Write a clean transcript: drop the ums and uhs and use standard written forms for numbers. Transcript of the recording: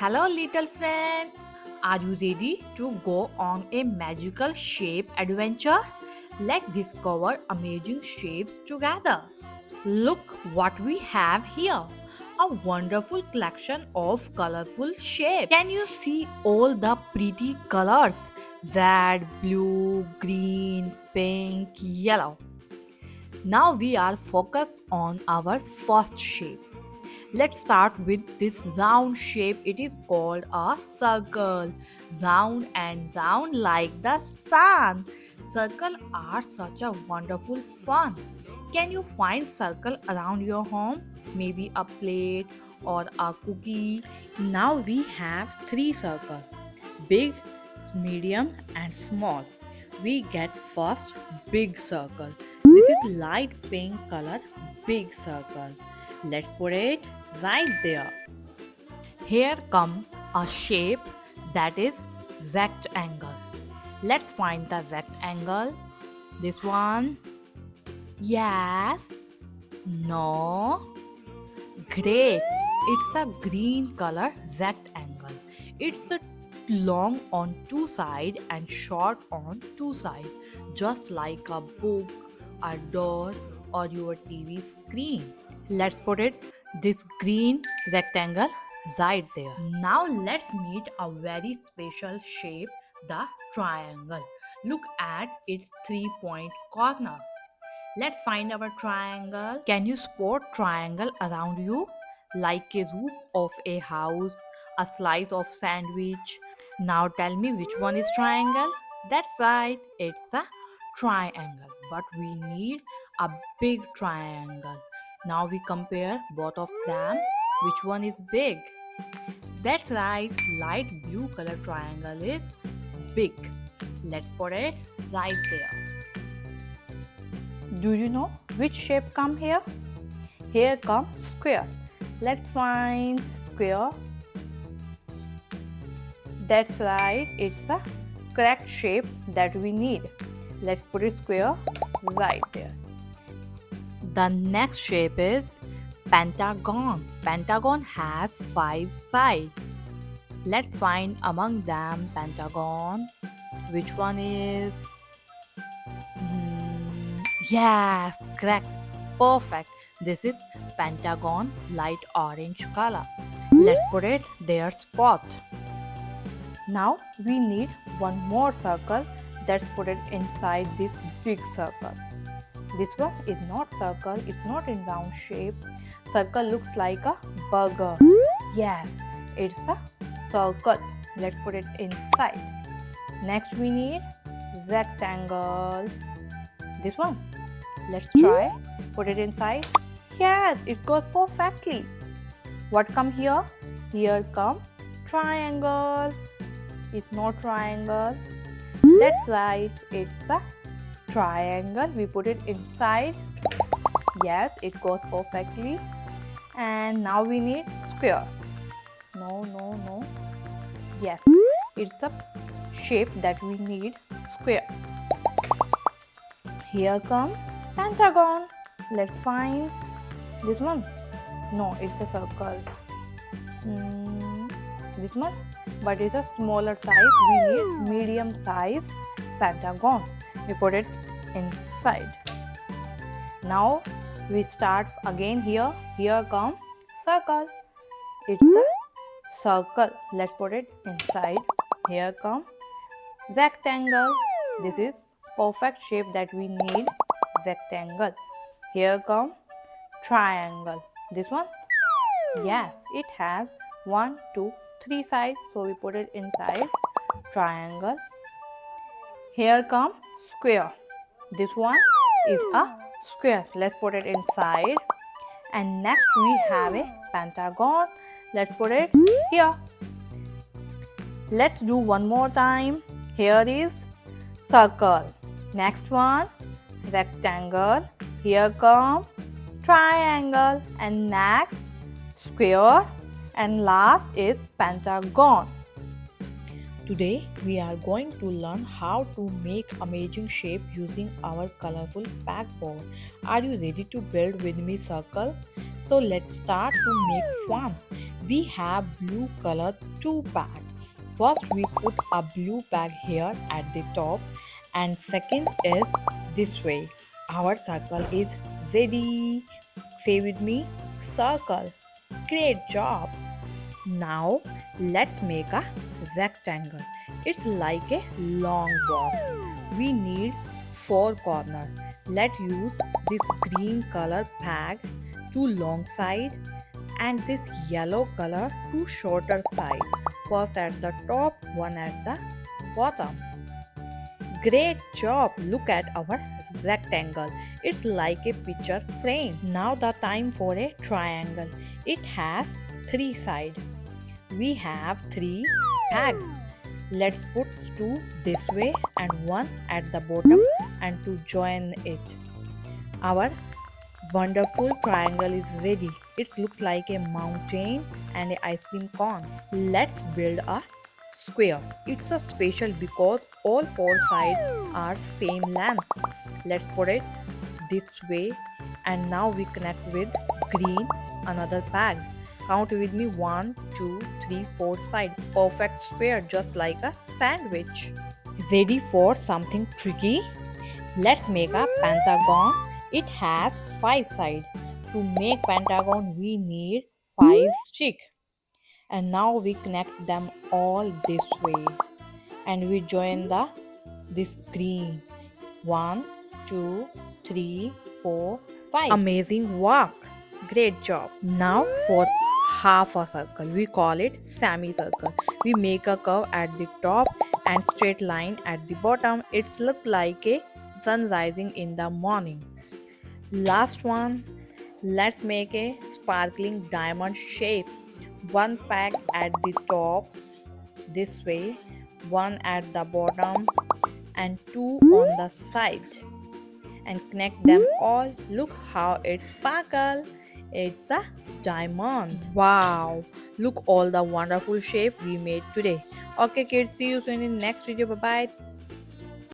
Hello, little friends. Are you ready to go on a magical shape adventure? Let's discover amazing shapes together. Look what we have here, a wonderful collection of colorful shapes. Can you see all the pretty colors? Red, blue, green, pink, yellow. Now we are focused on our first shape. Let's start with this round shape. It is called a circle. Round and round like the sun. Circle are such a wonderful fun. Can you find circle around your home? Maybe a plate or a cookie. Now we have three circles. Big, medium and small. We get first big circle. This is light pink color big circle. Let's put it right there. Here come a shape that is rectangle. Let's find the rectangle. This one. Yes. No. Great. It's a green color rectangle. It's a long on two sides and short on two sides, just like a book, a door, or your TV screen. Let's put it this green rectangle right there. Now let's meet a very special shape, the triangle. Look at its 3-point corner. Let's find our triangle. Can you spot triangle around you? Like a roof of a house, a slice of sandwich. Now tell me which one is triangle? That's right, it's a triangle. But we need a big triangle. Now we compare both of them. Which one is big? That's right, light blue color triangle is big. Let's put it right there. Do you know which shape come here? Here come square. Let's find square. That's right, it's a correct shape that we need. Let's put it square right there. The next shape is Pentagon. Pentagon has 5 sides. Let's find among them Pentagon. Which one is? Yes, correct. Perfect. This is Pentagon light orange color. Let's put it their spot. Now we need one more circle. Let's put it inside this big circle. This one is not circle, it's not in round shape. Circle looks like a burger. Yes, it's a circle. Let's put it inside. Next we need rectangle. This one. Let's try. Put it inside. Yes, it goes perfectly. What come here? Here come triangle. It's not triangle. That's right, it's a triangle. We put it inside. Yes, it goes perfectly. And now we need square. No. Yes, it's a shape that we need square. Here come Pentagon. Let's find this one. No, it's a circle. This one, but it's a smaller size. We need medium size Pentagon. We put it inside. Now we start again here. Here come circle. It's a circle. Let's put it inside. Here come rectangle. This is perfect shape that we need. Rectangle. Here come triangle. This one? Yes, it has 1, 2, 3 sides. So we put it inside. Triangle. Here come square. This one is a square. Let's put it inside. And next we have a pentagon. Let's put it here. Let's do one more time. Here is circle. Next one, rectangle. Here come triangle. And next, square. And last is pentagon. Today we are going to learn how to make amazing shape using our colorful Pegboard. Are you ready to build with me circle? So let's start to make fun. We have blue color 2 bag. First we put a blue bag here at the top and second is this way. Our circle is ready. Say with me, circle. Great job. Now let's make a rectangle. It's like a long box. We need 4 corners. Let's use this green color bag to long side and this yellow color to shorter side. First at the top, one at the bottom. Great job! Look at our rectangle. It's like a picture frame. Now the time for a triangle. It has 3 sides. We have 3 tags. Let's put 2 this way and 1 at the bottom and to join it. Our wonderful triangle is ready. It looks like a mountain and an ice cream cone. Let's build a square. It's a special because all 4 sides are same length. Let's put it this way and now we connect with green another bag. Count with me 1, 2, 3, 4 side. Perfect square just like a sandwich. Ready for something tricky? Let's make a pentagon. It has 5 sides. To make pentagon we need 5 sticks. And now we connect them all this way. And we join the this green. 1, 2, 3, 4, 5. Amazing work. Great job. Now for half a circle. We call it semicircle. We make a curve at the top and straight line at the bottom. It's look like a sun rising in the morning. Last one. Let's make a sparkling diamond shape. One peg at the top this way, one at the bottom and 2 on the side and connect them all. Look how it sparkle. It's a diamond. Wow, look all the wonderful shape we made today. Okay kids, see you soon in the next video. Bye bye.